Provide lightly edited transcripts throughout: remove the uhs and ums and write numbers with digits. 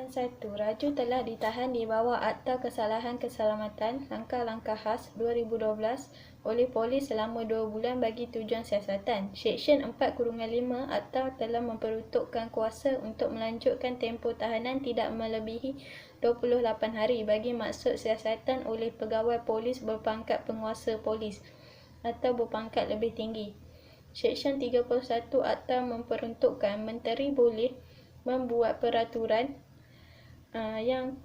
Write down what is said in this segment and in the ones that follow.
Seksyen 1. Raju telah ditahan di bawah Akta Kesalahan Keselamatan Langkah-Langkah Khas 2012 oleh polis selama 2 bulan bagi tujuan siasatan. Seksyen 4-5 Akta telah memperuntukkan kuasa untuk melanjutkan tempoh tahanan tidak melebihi 28 hari bagi maksud siasatan oleh pegawai polis berpangkat penguasa polis atau berpangkat lebih tinggi. Seksyen 31 Akta memperuntukkan menteri boleh membuat peraturan yang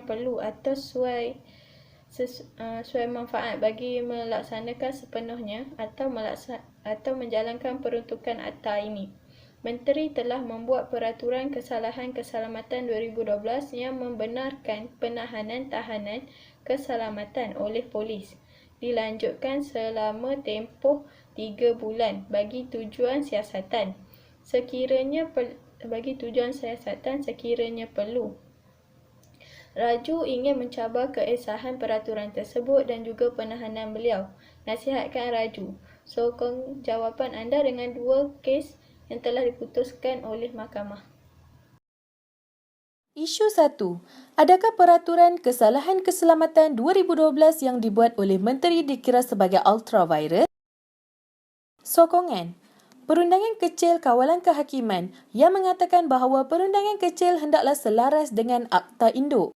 perlu atau sesuai manfaat bagi melaksanakan sepenuhnya atau menjalankan peruntukan akta ini. Menteri telah membuat peraturan kesalahan keselamatan 2012 yang membenarkan penahanan tahanan keselamatan oleh polis dilanjutkan selama tempoh 3 bulan bagi tujuan siasatan sekiranya perlu. Raju ingin mencabar keesahan peraturan tersebut dan juga penahanan beliau. Nasihatkan Raju. Sokong jawapan anda dengan 2 kes yang telah diputuskan oleh mahkamah. Isu 1. Adakah peraturan kesalahan keselamatan 2012 yang dibuat oleh menteri dikira sebagai ultravirus? Sokongan. Perundangan kecil kawalan kehakiman yang mengatakan bahawa perundangan kecil hendaklah selaras dengan Akta Induk.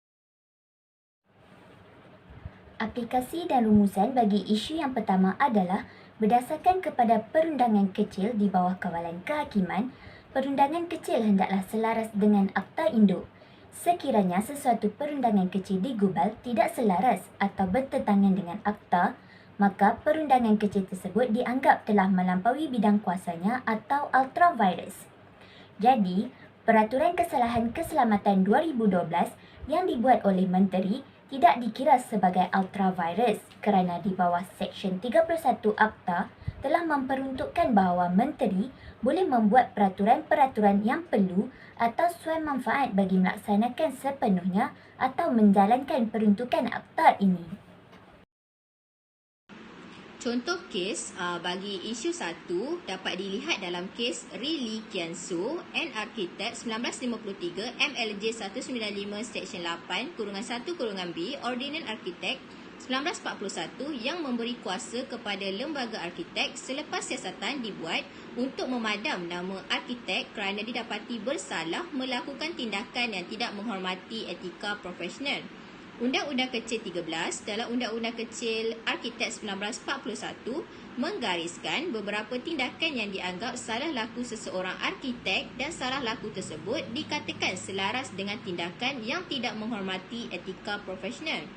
Aplikasi dan rumusan bagi isu yang pertama adalah berdasarkan kepada perundangan kecil di bawah kawalan kehakiman, perundangan kecil hendaklah selaras dengan Akta Induk. Sekiranya sesuatu perundangan kecil digubal tidak selaras atau bertentangan dengan akta, maka perundangan kecil tersebut dianggap telah melampaui bidang kuasanya atau ultravirus. Jadi, Peraturan Kesalahan Keselamatan 2012 yang dibuat oleh menteri tidak dikira sebagai ultravirus kerana di bawah Seksyen 31 Akta telah memperuntukkan bahawa menteri boleh membuat peraturan-peraturan yang perlu atau sesuai manfaat bagi melaksanakan sepenuhnya atau menjalankan peruntukan akta ini. Contoh kes bagi isu 1 dapat dilihat dalam kes Ri Li Kian Su and Architect 1953 MLJ 195 Seksyen 8-1-B Ordinan Arkitek 1941 yang memberi kuasa kepada lembaga arkitek selepas siasatan dibuat untuk memadam nama arkitek kerana didapati bersalah melakukan tindakan yang tidak menghormati etika profesional. Undang-Undang Kecil 13 dalam Undang-Undang Kecil Arkitek 1941 menggariskan beberapa tindakan yang dianggap salah laku seseorang arkitek dan salah laku tersebut dikatakan selaras dengan tindakan yang tidak menghormati etika profesional.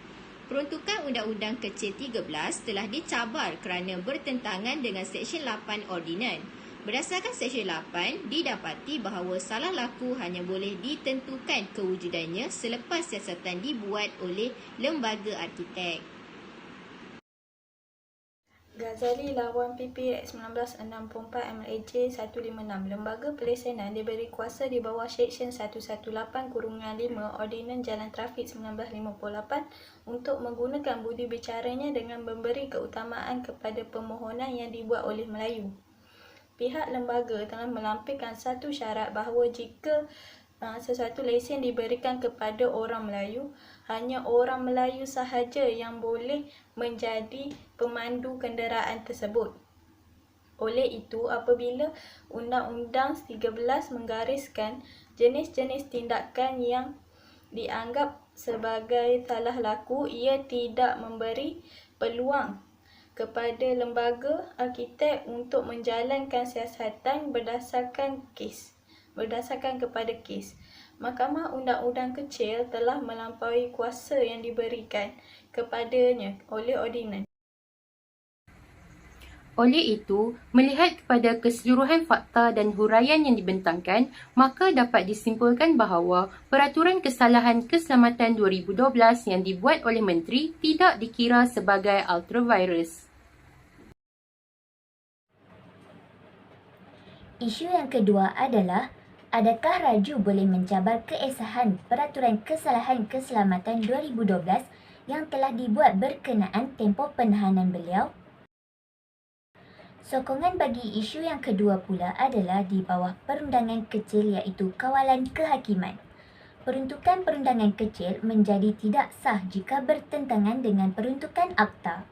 Peruntukan Undang-Undang Kecil 13 telah dicabar kerana bertentangan dengan Seksyen 8 Ordinan. Berdasarkan Seksyen 8, didapati bahawa salah laku hanya boleh ditentukan kewujudannya selepas siasatan dibuat oleh lembaga arkitek. Ghazali lawan PPX 1964 MAJ 156. Lembaga Pelesenan diberi kuasa di bawah Seksyen 118-5 Ordinan Jalan Trafik 1958 untuk menggunakan budi bicaranya dengan memberi keutamaan kepada permohonan yang dibuat oleh Melayu. Pihak lembaga telah melampirkan satu syarat bahawa jika sesuatu lesen diberikan kepada orang Melayu, hanya orang Melayu sahaja yang boleh menjadi pemandu kenderaan tersebut. Oleh itu, apabila Undang-Undang 13 menggariskan jenis-jenis tindakan yang dianggap sebagai salah laku, ia tidak memberi peluang kepada lembaga arkitek untuk menjalankan siasatan berdasarkan kepada kes. Mahkamah Undang-Undang Kecil telah melampaui kuasa yang diberikan kepadanya oleh ordinan. Oleh itu, melihat kepada keseluruhan fakta dan huraian yang dibentangkan, maka dapat disimpulkan bahawa Peraturan Kesalahan Keselamatan 2012 yang dibuat oleh menteri tidak dikira sebagai ultravirus. Isu yang kedua adalah, adakah Raju boleh mencabar keesahan Peraturan Kesalahan Keselamatan 2012 yang telah dibuat berkenaan tempoh penahanan beliau? Sokongan bagi isu yang kedua pula adalah di bawah perundangan kecil iaitu kawalan kehakiman. Peruntukan perundangan kecil menjadi tidak sah jika bertentangan dengan peruntukan akta.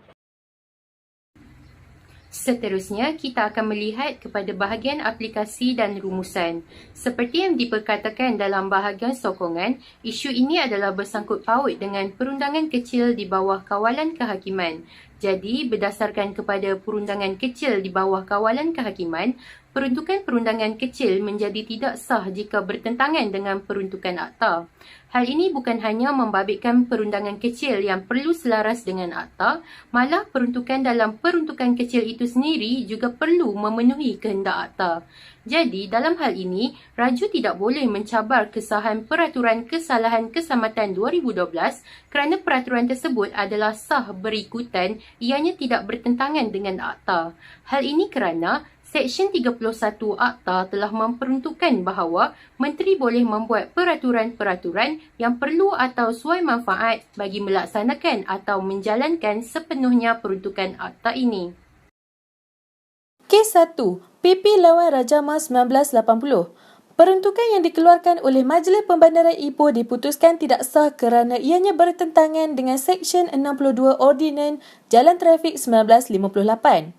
Seterusnya, kita akan melihat kepada bahagian aplikasi dan rumusan. Seperti yang diperkatakan dalam bahagian sokongan, isu ini adalah bersangkut paut dengan perundangan kecil di bawah kawalan kehakiman. Jadi, berdasarkan kepada perundangan kecil di bawah kawalan kehakiman, peruntukan perundangan kecil menjadi tidak sah jika bertentangan dengan peruntukan akta. Hal ini bukan hanya membabitkan perundangan kecil yang perlu selaras dengan akta, malah peruntukan dalam peruntukan kecil itu sendiri juga perlu memenuhi kehendak akta. Jadi, dalam hal ini, Raju tidak boleh mencabar kesahan Peraturan Kesalahan Keselamatan 2012 kerana peraturan tersebut adalah sah berikutan ianya tidak bertentangan dengan akta. Hal ini kerana Seksyen 31 Akta telah memperuntukkan bahawa Menteri boleh membuat peraturan-peraturan yang perlu atau suai manfaat bagi melaksanakan atau menjalankan sepenuhnya peruntukan akta ini. Kes 1. PP lawan Raja Mas 1980. Peruntukan yang dikeluarkan oleh Majlis Pembandaran Ipoh diputuskan tidak sah kerana ianya bertentangan dengan Seksyen 62 Ordinan Jalan Trafik 1958.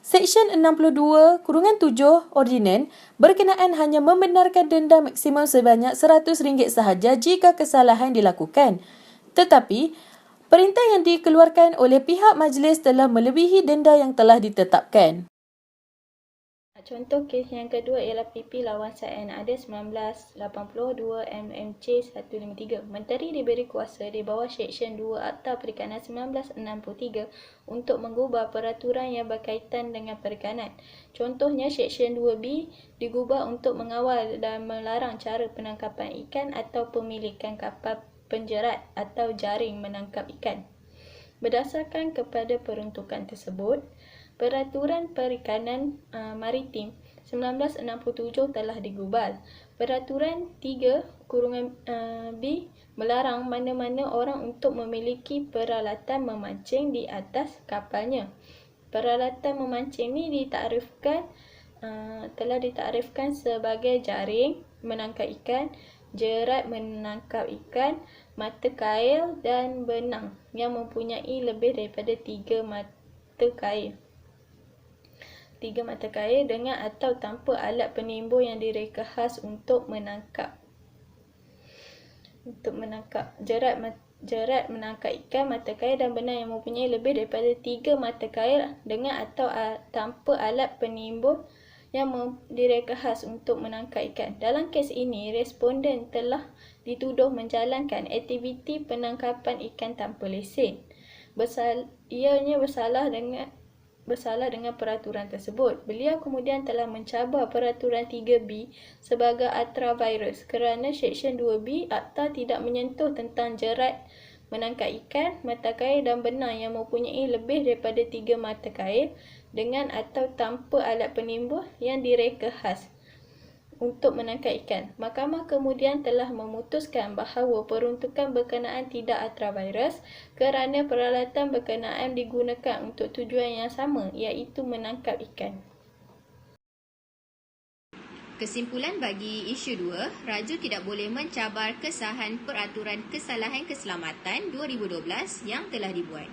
Seksyen 62(7) Ordinan berkenaan hanya membenarkan denda maksimum sebanyak RM100 sahaja jika kesalahan dilakukan. Tetapi, perintah yang dikeluarkan oleh pihak majlis telah melebihi denda yang telah ditetapkan. Contoh kes yang kedua ialah PP lawan Said Ada 1982 MMC 153. Menteri diberi kuasa di bawah Seksyen 2 Akta Perikanan 1963 untuk mengubah peraturan yang berkaitan dengan perikanan. Contohnya Seksyen 2B digubah untuk mengawal dan melarang cara penangkapan ikan atau pemilikan kapal penjerat atau jaring menangkap ikan. Berdasarkan kepada peruntukan tersebut, Peraturan Perikanan Maritim 1967 telah digubal. Peraturan 3(b) melarang mana-mana orang untuk memiliki peralatan memancing di atas kapalnya. Peralatan memancing ini telah ditaktifkan sebagai jaring menangkap ikan, jerat menangkap ikan, mata kail dan benang yang mempunyai lebih daripada 3 mata kail dengan atau tanpa alat penimbul yang direka khas untuk menangkap. Jerat menangkap ikan, mata kail dan benang yang mempunyai lebih daripada 3 mata kail dengan atau tanpa alat penimbul yang direka khas untuk menangkap ikan. Dalam kes ini, responden telah dituduh menjalankan aktiviti penangkapan ikan tanpa lesen. Ianya bersalah dengan peraturan tersebut. Beliau kemudian telah mencabar peraturan 3B sebagai ultravirus kerana Seksyen 2B Akta tidak menyentuh tentang jerat menangkap ikan, mata kail dan benang yang mempunyai lebih daripada 3 mata kail dengan atau tanpa alat penimbul yang direka khas untuk menangkap ikan. Mahkamah kemudian telah memutuskan bahawa peruntukan berkenaan tidak ultravirus kerana peralatan berkenaan digunakan untuk tujuan yang sama, iaitu menangkap ikan. Kesimpulan bagi isu 2, Raju tidak boleh mencabar kesahan Peraturan Kesalahan Keselamatan 2012 yang telah dibuat.